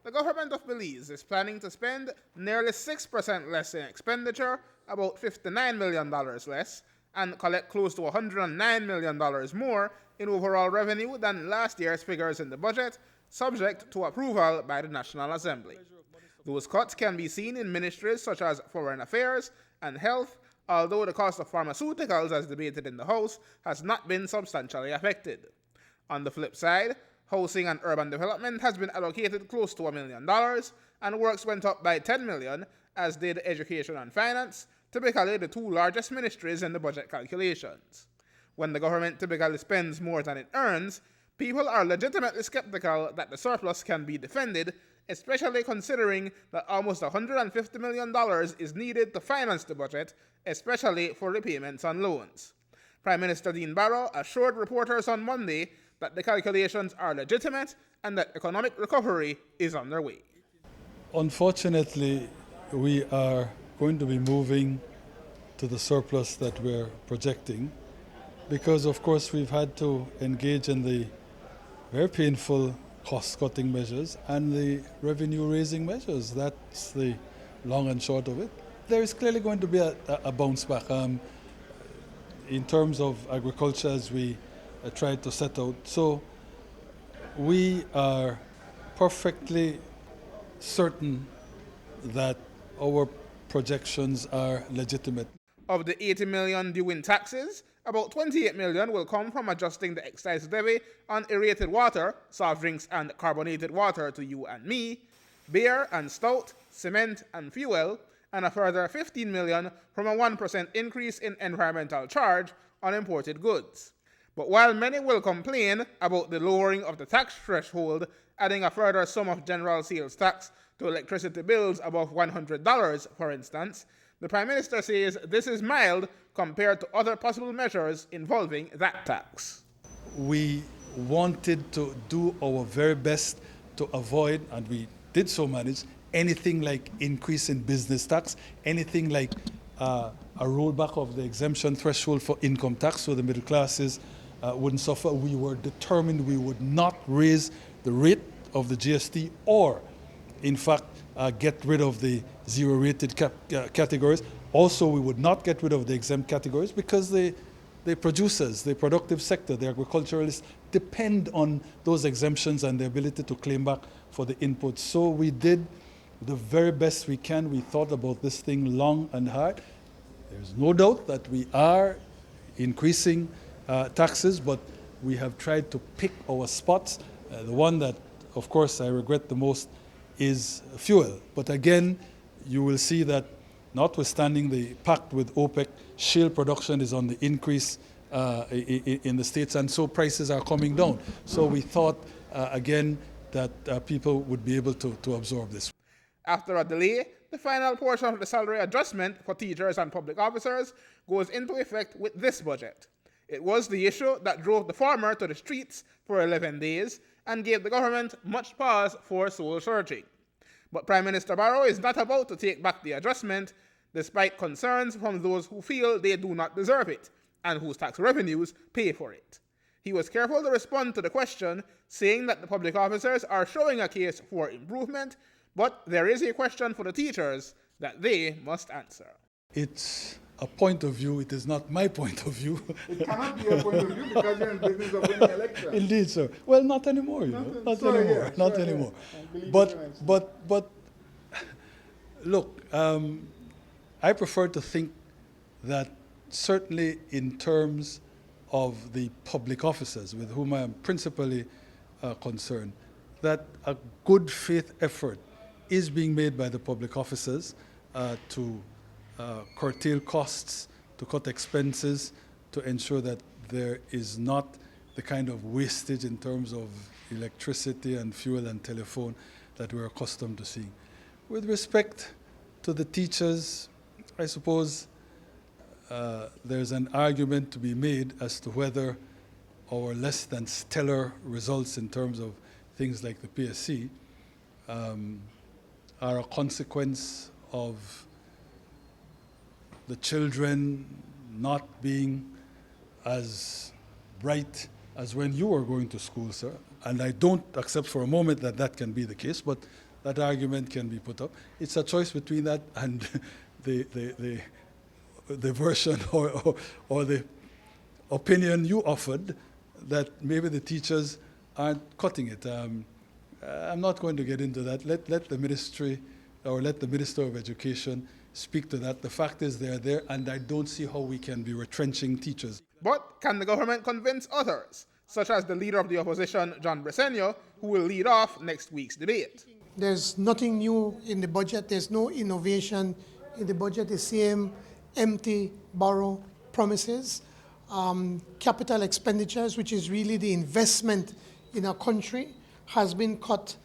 The Government of Belize is planning to spend nearly 6% less in expenditure, about $59 million less, and collect close to $109 million more in overall revenue than last year's figures in the budget, subject to approval by the National Assembly. Those cuts can be seen in ministries such as Foreign Affairs and Health, although the cost of pharmaceuticals, as debated in the House, has not been substantially affected. On the flip side, Housing and Urban Development has been allocated close to $1 million, and works went up by $10 million, as did Education and Finance, typically the two largest ministries in the budget calculations. When the government typically spends more than it earns, people are legitimately skeptical that the surplus can be defended, especially considering that almost $150 million is needed to finance the budget, especially for repayments on loans. Prime Minister Dean Barrow assured reporters on Monday that the calculations are legitimate and that economic recovery is underway. Unfortunately, we are going to be moving to the surplus that we're projecting because, of course, we've had to engage in the very painful cost-cutting measures and the revenue-raising measures. That's the long and short of it. There is clearly going to be a bounce back in terms of agriculture as we tried to set out. So we are perfectly certain that our projections are legitimate. Of the $80 million due in taxes, about $28 million will come from adjusting the excise levy on aerated water, soft drinks and carbonated water to you and me, beer and stout, cement and fuel, and a further $15 million from a 1% increase in environmental charge on imported goods. But while many will complain about the lowering of the tax threshold, adding a further sum of general sales tax to electricity bills above $100, for instance, the Prime Minister says this is mild compared to other possible measures involving that tax. We wanted to do our very best to avoid, and we did so manage, anything like increase in business tax, anything like a rollback of the exemption threshold for income tax so the middle classes wouldn't suffer. We were determined we would not raise the rate of the G.S.T. or, in fact, get rid of the zero-rated categories. Also, we would not get rid of the exempt categories because the producers, the productive sector, the agriculturalists depend on those exemptions and the ability to claim back for the inputs. So we did the very best we can. We thought about this thing long and hard. There's no doubt that we are increasing taxes, but we have tried to pick our spots. The one that, of course, I regret the most is fuel. But again, you will see that notwithstanding the pact with OPEC, shale production is on the increase in the States, and so prices are coming down. So we thought, again, that people would be able to absorb this. After a delay, the final portion of the salary adjustment for teachers and public officers goes into effect with this budget. It was the issue that drove the former to the streets for 11 days and gave the government much pause for soul searching. But Prime Minister Barrow is not about to take back the adjustment, despite concerns from those who feel they do not deserve it and whose tax revenues pay for it. He was careful to respond to the question, saying that the public officers are showing a case for improvement, but there is a question for the teachers that they must answer. It's a point of view. It is not my point of view. It cannot be a point of view because you're in business of winning elections. Indeed, sir. Well, not anymore, Not anymore. But look, I prefer to think that certainly in terms of the public officers with whom I am principally concerned, that a good faith effort is being made by the public officers to curtail costs, to cut expenses, to ensure that there is not the kind of wastage in terms of electricity and fuel and telephone that we're accustomed to seeing. With respect to the teachers, I suppose there's an argument to be made as to whether our less than stellar results in terms of things like the PSC are a consequence of the children not being as bright as when you were going to school, sir. And I don't accept for a moment that that can be the case, but that argument can be put up. It's a choice between that and the version or the opinion you offered that maybe the teachers aren't cutting it. I'm not going to get into that. Let the ministry or let the Minister of Education speak to that. The fact is they're there, and I don't see how we can be retrenching teachers. But can the government convince others, such as the leader of the opposition, John Bresenio, who will lead off next week's debate? There's nothing new in the budget. There's no innovation in the budget. The same empty, borrow promises. Capital expenditures, which is really the investment in our country, has been cut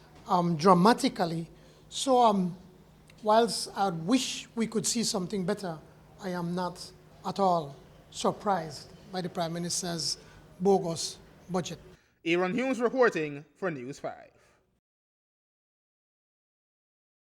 dramatically. So whilst I wish we could see something better, I am not at all surprised by the Prime Minister's bogus budget. Aaron Humes reporting for News 5.